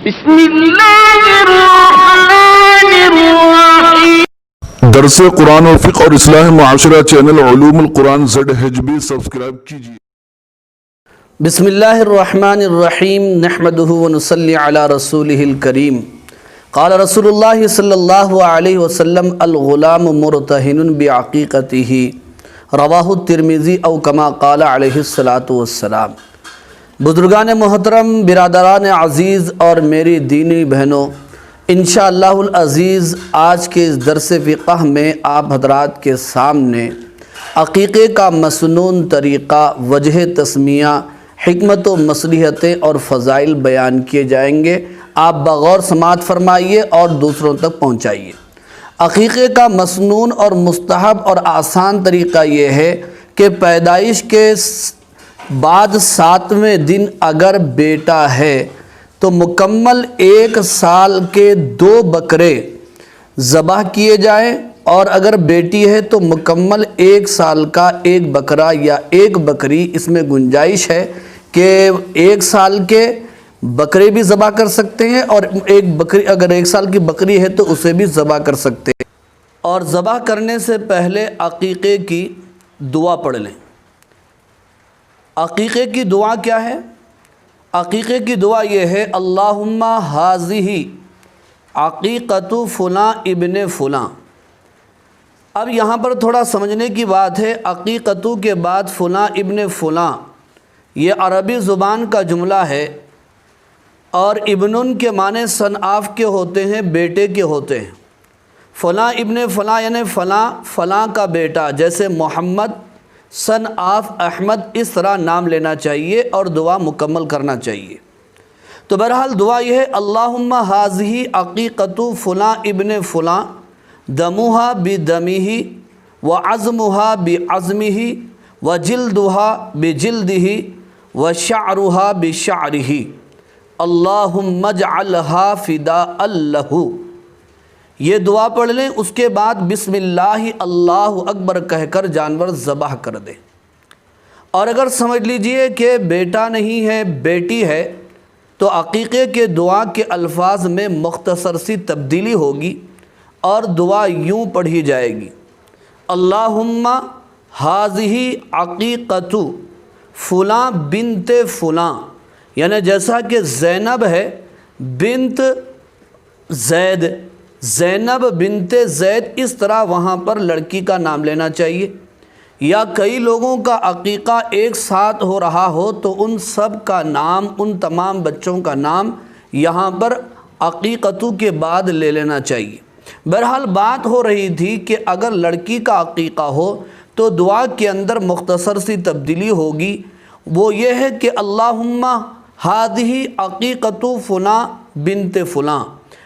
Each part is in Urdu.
بسم اللہ الرحمن الرحیم۔ درس قرآن و فقہ اور اصلاح معاشرہ چینل علوم القرآن ZHB سبسکرائب کیجیے۔ بسم اللہ الرحمن الرحیم، نحمدہ ونصلی علی رسولہ الکریم۔ قال رسول اللہ صلی اللہ علیہ وسلم الغلام مرتہن بعقیقتہ، رواہ الترمذی او کما قال علیہ الصلاۃ والسلام۔ بزرگان محترم، برادران عزیز اور میری دینی بہنوں، انشاءاللہ العزیز آج کے اس درس فقہ میں آپ حضرات کے سامنے عقیقے کا مسنون طریقہ، وجہ تسمیہ، حکمت و مصلحتیں اور فضائل بیان کیے جائیں گے۔ آپ بغور سماعت فرمائیے اور دوسروں تک پہنچائیے۔ عقیقے کا مسنون اور مستحب اور آسان طریقہ یہ ہے کہ پیدائش کے بعد 7ویں دن اگر بیٹا ہے تو مکمل 1 سال کے 2 بکرے ذبح کیے جائیں، اور اگر بیٹی ہے تو مکمل 1 سال کا 1 بکرا یا 1 بکری۔ اس میں گنجائش ہے کہ 1 سال کے بکرے بھی ذبح کر سکتے ہیں، اور ایک بکری اگر 1 سال کی بکری ہے تو اسے بھی ذبح کر سکتے ہیں۔ اور ذبح کرنے سے پہلے عقیقے کی دعا پڑھ لیں۔ عقیقے کی دعا کیا ہے؟ عقیقے کی دعا یہ ہے، اللہم ہذہ عقیقۃ فلاں ابن فلاں۔ اب یہاں پر تھوڑا سمجھنے کی بات ہے، عقیقۃ کے بعد فلاں ابن فلاں یہ عربی زبان کا جملہ ہے، اور ابن کے معنی سن آف کے ہوتے ہیں، بیٹے کے ہوتے ہیں۔ فلاں ابن فلاں یعنی فلاں فلاں کا بیٹا، جیسے محمد سن آف احمد، اس طرح نام لینا چاہیے اور دعا مکمل کرنا چاہیے۔ تو بہرحال دعا یہ ہے، اللہم ہذہ عقیقۃ فلاں ابن فلاں، دمہا بدمہ وعظمہا بعظمہ وجلدہا بجلدہ وشعرہا بشعرہ، اللہم اجعلہا فداء لہ۔ یہ دعا پڑھ لیں، اس کے بعد بسم اللہ اللہ اکبر کہہ کر جانور ذبح کر دیں۔ اور اگر سمجھ لیجئے کہ بیٹا نہیں ہے، بیٹی ہے، تو عقیقے کے دعا کے الفاظ میں مختصر سی تبدیلی ہوگی اور دعا یوں پڑھی جائے گی، اللہم ہذہ عقیقۃ فلاں بنت فلاں، یعنی جیسا کہ زینب ہے بنت زید، زینب بنت زید، اس طرح وہاں پر لڑکی کا نام لینا چاہیے۔ یا کئی لوگوں کا عقیقہ ایک ساتھ ہو رہا ہو تو ان سب کا نام، ان تمام بچوں کا نام یہاں پر عقیقۃ کے بعد لے لینا چاہیے۔ بہرحال بات ہو رہی تھی کہ اگر لڑکی کا عقیقہ ہو تو دعا کے اندر مختصر سی تبدیلی ہوگی، وہ یہ ہے کہ اللہم ہذہ عقیقۃ فلاں بنت فلاں،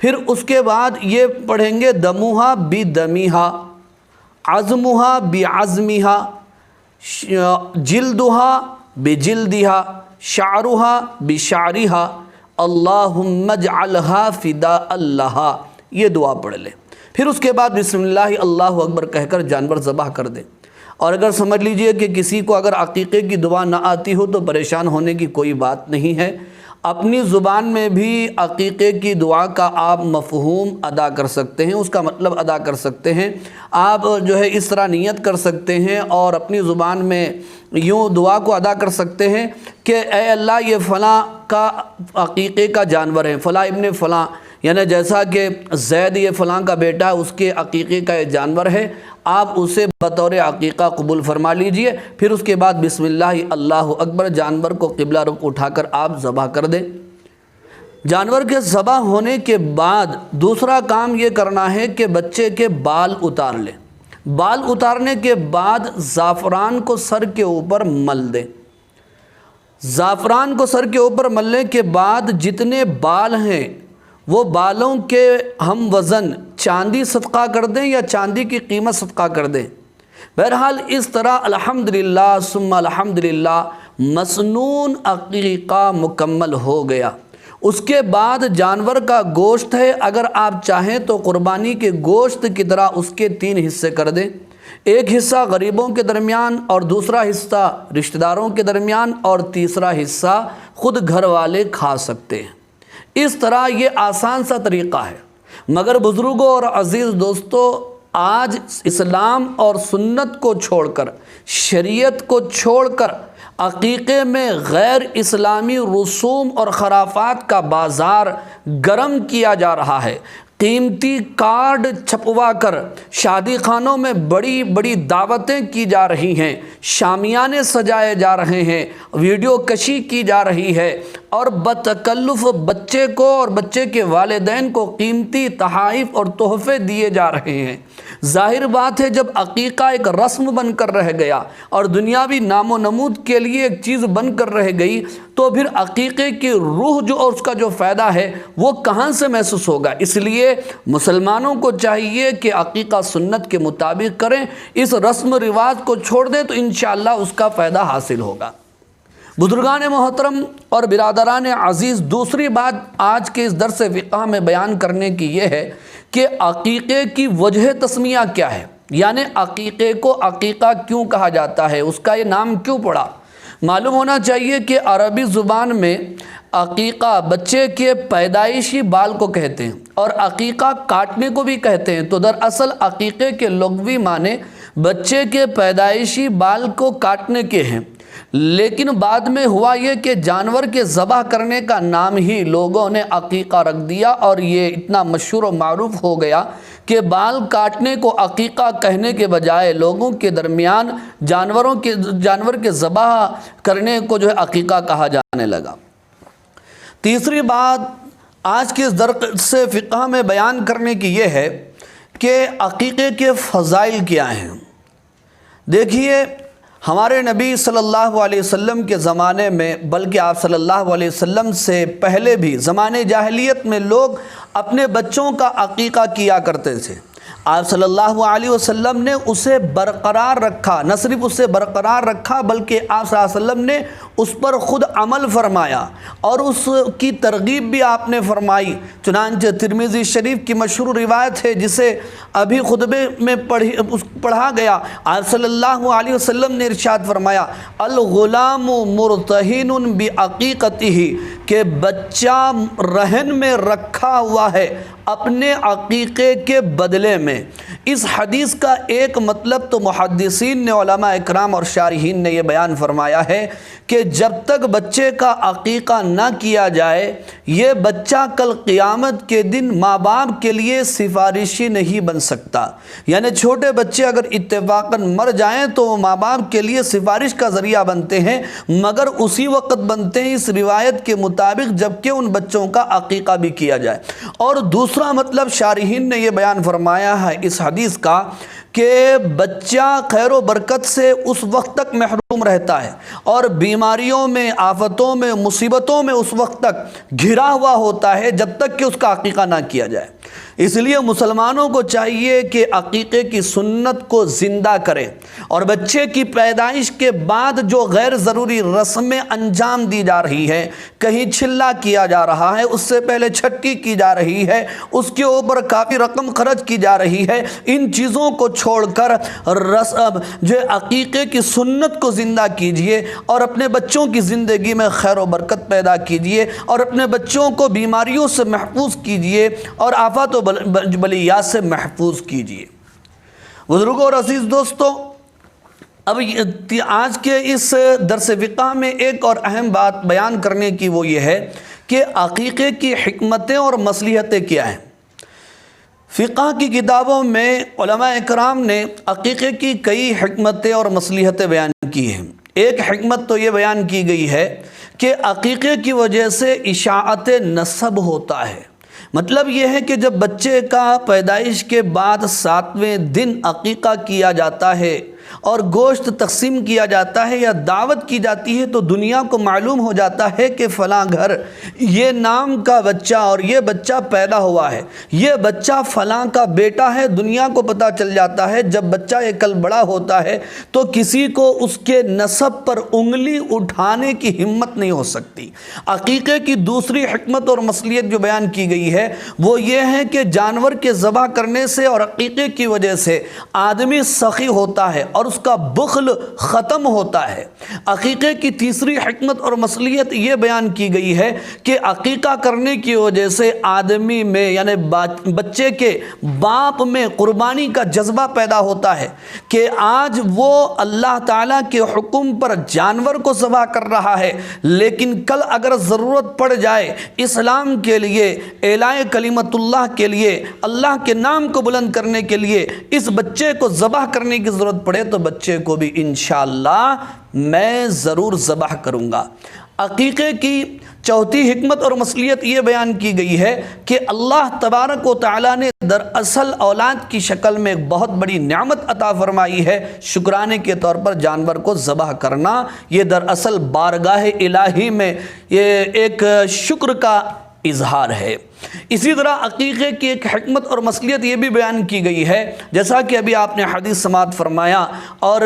پھر اس کے بعد یہ پڑھیں گے دمہا بدمہا، عظمہا بعظمہا، جلدہا بجلدہا، شعرہا بشعرہا، اللہم اجعلہا فداء لہا۔ یہ دعا پڑھ لیں، پھر اس کے بعد بسم اللہ اللہ اکبر کہہ کر جانور ذبح کر دیں۔ اور اگر سمجھ لیجئے کہ کسی کو اگر عقیقے کی دعا نہ آتی ہو تو پریشان ہونے کی کوئی بات نہیں ہے، اپنی زبان میں بھی عقیقے کی دعا کا آپ مفہوم ادا کر سکتے ہیں، اس کا مطلب ادا کر سکتے ہیں۔ آپ جو ہے اس طرح نیت کر سکتے ہیں اور اپنی زبان میں یوں دعا کو ادا کر سکتے ہیں کہ اے اللہ یہ فلاں کا عقیقے کا جانور ہے، فلاں ابن فلاں، یعنی جیسا کہ زید یہ فلاں کا بیٹا، اس کے عقیقے کا یہ جانور ہے، آپ اسے بطور عقیقہ قبول فرما لیجئے۔ پھر اس کے بعد بسم اللہ اللہ اکبر، جانور کو قبلہ رخ اٹھا کر آپ ذبح کر دیں۔ جانور کے ذبح ہونے کے بعد دوسرا کام یہ کرنا ہے کہ بچے کے بال اتار لیں۔ بال اتارنے کے بعد زعفران کو سر کے اوپر مل دیں۔ زعفران کو سر کے اوپر ملنے کے بعد جتنے بال ہیں وہ بالوں کے ہم وزن چاندی صدقہ کر دیں یا چاندی کی قیمت صدقہ کر دیں۔ بہرحال اس طرح الحمدللہ ثم الحمدللہ مسنون عقیقہ مکمل ہو گیا۔ اس کے بعد جانور کا گوشت ہے، اگر آپ چاہیں تو قربانی کے گوشت کی طرح اس کے 3 حصے کر دیں، ایک حصہ غریبوں کے درمیان اور دوسرا حصہ رشتہ داروں کے درمیان اور تیسرا حصہ خود گھر والے کھا سکتے ہیں۔ اس طرح یہ آسان سا طریقہ ہے، مگر بزرگوں اور عزیز دوستو، آج اسلام اور سنت کو چھوڑ کر، شریعت کو چھوڑ کر عقیقے میں غیر اسلامی رسوم اور خرافات کا بازار گرم کیا جا رہا ہے۔ قیمتی کارڈ چھپوا کر شادی خانوں میں بڑی بڑی دعوتیں کی جا رہی ہیں، شامیانے سجائے جا رہے ہیں، ویڈیو کشی کی جا رہی ہے، اور بتکلف بچے کو اور بچے کے والدین کو قیمتی تحائف اور تحفے دیے جا رہے ہیں۔ ظاہر بات ہے، جب عقیقہ ایک رسم بن کر رہ گیا اور دنیاوی نام و نمود کے لیے ایک چیز بن کر رہ گئی، تو پھر عقیقے کی روح جو اور اس کا جو فائدہ ہے وہ کہاں سے محسوس ہوگا؟ اس لیے مسلمانوں کو چاہیے کہ عقیقہ سنت کے مطابق کریں، اس رسم و رواج کو چھوڑ دیں تو انشاءاللہ اس کا فائدہ حاصل ہوگا۔ بزرگان محترم اور برادران عزیز، دوسری بات آج کے اس درس فقہ میں بیان کرنے کی یہ ہے کہ عقیقے کی وجہ تسمیہ کیا ہے، یعنی عقیقے کو عقیقہ کیوں کہا جاتا ہے، اس کا یہ نام کیوں پڑا۔ معلوم ہونا چاہیے کہ عربی زبان میں عقیقہ بچے کے پیدائشی بال کو کہتے ہیں اور عقیقہ کاٹنے کو بھی کہتے ہیں، تو دراصل عقیقے کے لغوی معنی بچے کے پیدائشی بال کو کاٹنے کے ہیں، لیکن بعد میں ہوا یہ کہ جانور کے ذبح کرنے کا نام ہی لوگوں نے عقیقہ رکھ دیا، اور یہ اتنا مشہور و معروف ہو گیا کہ بال کاٹنے کو عقیقہ کہنے کے بجائے لوگوں کے درمیان جانور کے ذبح کرنے کو جو ہے عقیقہ کہا جانے لگا۔ تیسری بات آج کے اس درس فقہ میں بیان کرنے کی یہ ہے کہ عقیقے کے فضائل کیا ہیں۔ دیکھیے، ہمارے نبی صلی اللہ علیہ وسلم کے زمانے میں، بلکہ آپ صلی اللہ علیہ وسلم سے پہلے بھی زمانے جاہلیت میں لوگ اپنے بچوں کا عقیقہ کیا کرتے تھے۔ آپ صلی اللہ علیہ وسلم نے اسے برقرار رکھا، نہ صرف اسے برقرار رکھا بلکہ آپ صلی اللہ علیہ وسلم نے اس پر خود عمل فرمایا اور اس کی ترغیب بھی آپ نے فرمائی۔ چنانچہ ترمذی شریف کی مشہور روایت ہے جسے ابھی خطبے میں پڑھا گیا، آپ صلی اللہ علیہ وسلم نے ارشاد فرمایا، الغلام مرتہن بعقیقتہ، کہ بچہ رہن میں رکھا ہوا ہے اپنے عقیقے کے بدلے میں۔ اس حدیث کا ایک مطلب تو محدثین نے، علماء اکرام اور شارحین نے یہ بیان فرمایا ہے کہ جب تک بچے کا عقیقہ نہ کیا جائے، یہ بچہ کل قیامت کے دن ماں باپ کے لیے سفارشی نہیں بن سکتا۔ یعنی چھوٹے بچے اگر اتفاقاً مر جائیں تو وہ ماں باپ کے لیے سفارش کا ذریعہ بنتے ہیں، مگر اسی وقت بنتے ہیں اس روایت کے مطابق جبکہ ان بچوں کا عقیقہ بھی کیا جائے۔ اور دوسرا مطلب شارحین نے یہ بیان فرمایا ہے اس حدیث کا کہ بچہ خیر و برکت سے اس وقت تک محروم رہتا ہے اور بیماریوں میں، آفتوں میں، مصیبتوں میں اس وقت تک گھرا ہوا ہوتا ہے جب تک کہ اس کا عقیقہ نہ کیا جائے۔ اس لیے مسلمانوں کو چاہیے کہ عقیقے کی سنت کو زندہ کریں اور بچے کی پیدائش کے بعد جو غیر ضروری رسمیں انجام دی جا رہی ہے، کہیں چھلا کیا جا رہا ہے، اس سے پہلے چھٹی کی جا رہی ہے، اس کے اوپر کافی رقم خرچ کی جا رہی ہے، ان چیزوں کو چھوڑ کر جو عقیقے کی سنت کو زندہ کیجئے اور اپنے بچوں کی زندگی میں خیر و برکت پیدا کیجئے اور اپنے بچوں کو بیماریوں سے محفوظ کیجئے اور آفات و بلیات سے محفوظ کیجئے۔ بزرگوں اور عزیز دوستو، اب آج کے اس درس فقہ میں ایک اور اہم بات بیان کرنے کی وہ یہ ہے کہ عقیقے کی حکمتیں اور مصلحتیں کیا ہیں۔ فقہ کی کتابوں میں علماء اکرام نے عقیقے کی کئی حکمتیں اور مصلحتیں بیان کی ہیں۔ ایک حکمت تو یہ بیان کی گئی ہے کہ عقیقے کی وجہ سے اشاعت نسب ہوتا ہے۔ مطلب یہ ہے کہ جب بچے کا پیدائش کے بعد 7ویں دن عقیقہ کیا جاتا ہے اور گوشت تقسیم کیا جاتا ہے یا دعوت کی جاتی ہے تو دنیا کو معلوم ہو جاتا ہے کہ فلاں گھر یہ نام کا بچہ اور یہ بچہ پیدا ہوا ہے، یہ بچہ فلاں کا بیٹا ہے، دنیا کو پتہ چل جاتا ہے۔ جب بچہ یہ کل بڑا ہوتا ہے تو کسی کو اس کے نسب پر انگلی اٹھانے کی ہمت نہیں ہو سکتی۔ عقیقے کی دوسری حکمت اور مصلحت جو بیان کی گئی ہے وہ یہ ہے کہ جانور کے ذبح کرنے سے اور عقیقے کی وجہ سے آدمی سخی ہوتا ہے اور اس کا بخل ختم ہوتا ہے۔ عقیقے کی تیسری حکمت اور مصلحت یہ بیان کی گئی ہے کہ عقیقہ کرنے کی وجہ سے آدمی میں یعنی بچے کے باپ میں قربانی کا جذبہ پیدا ہوتا ہے کہ آج وہ اللہ تعالیٰ کے حکم پر جانور کو ذبح کر رہا ہے، لیکن کل اگر ضرورت پڑ جائے اسلام کے لیے، اعلاء کلمت اللہ کے لیے، اللہ کے نام کو بلند کرنے کے لیے اس بچے کو ذبح کرنے کی ضرورت پڑے تو بچے کو بھی انشاءاللہ میں ضرور ذبح کروں گا۔ عقیقے کی چوتھی حکمت اور مصلحت یہ بیان کی گئی ہے کہ اللہ تبارک و تعالیٰ نے دراصل اولاد کی شکل میں ایک بہت بڑی نعمت عطا فرمائی ہے۔ شکرانے کے طور پر جانور کو ذبح کرنا یہ دراصل بارگاہ الہی میں یہ ایک شکر کا اظہار ہے۔ اسی طرح عقیقے کی ایک حکمت اور مصلحت یہ بھی بیان کی گئی ہے، جیسا کہ ابھی آپ نے حدیث سماعت فرمایا اور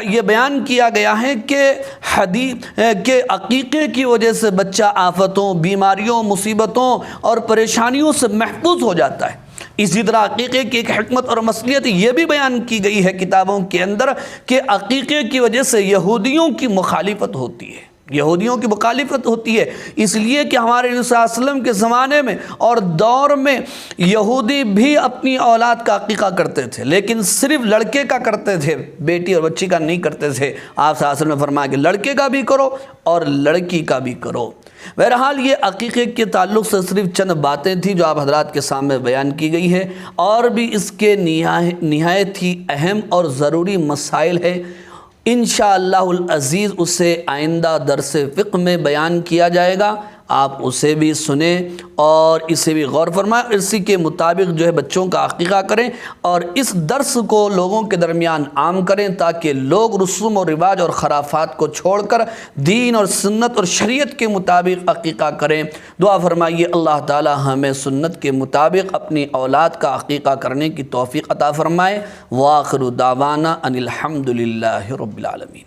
یہ بیان کیا گیا ہے کہ عقیقے کی وجہ سے بچہ آفتوں، بیماریوں، مصیبتوں اور پریشانیوں سے محفوظ ہو جاتا ہے۔ اسی طرح عقیقے کی ایک حکمت اور مصلحت یہ بھی بیان کی گئی ہے کتابوں کے اندر کہ عقیقے کی وجہ سے یہودیوں کی مخالفت ہوتی ہے، یہودیوں کی مخالفت ہوتی ہے، اس لیے کہ ہمارے نبی صلی اللہ علیہ وسلم کے زمانے میں اور دور میں یہودی بھی اپنی اولاد کا عقیقہ کرتے تھے، لیکن صرف لڑکے کا کرتے تھے، بیٹی اور بچی کا نہیں کرتے تھے۔ آپ صلی اللہ علیہ وسلم نے فرمایا کہ لڑکے کا بھی کرو اور لڑکی کا بھی کرو۔ بہرحال یہ عقیقے کے تعلق سے صرف چند باتیں تھیں جو آپ حضرات کے سامنے بیان کی گئی ہے، اور بھی اس کے نہایت ہی اہم اور ضروری مسائل ہے۔ انشاءاللہ العزیز اسے آئندہ درس فقہ میں بیان کیا جائے گا، آپ اسے بھی سنیں اور اسے بھی غور فرمائیں، اسی کے مطابق جو ہے بچوں کا عقیقہ کریں اور اس درس کو لوگوں کے درمیان عام کریں تاکہ لوگ رسوم و رواج اور خرافات کو چھوڑ کر دین اور سنت اور شریعت کے مطابق عقیقہ کریں۔ دعا فرمائیے اللہ تعالی ہمیں سنت کے مطابق اپنی اولاد کا عقیقہ کرنے کی توفیق عطا فرمائے۔ وآخر دعوانا ان الحمد للہ رب العالمین۔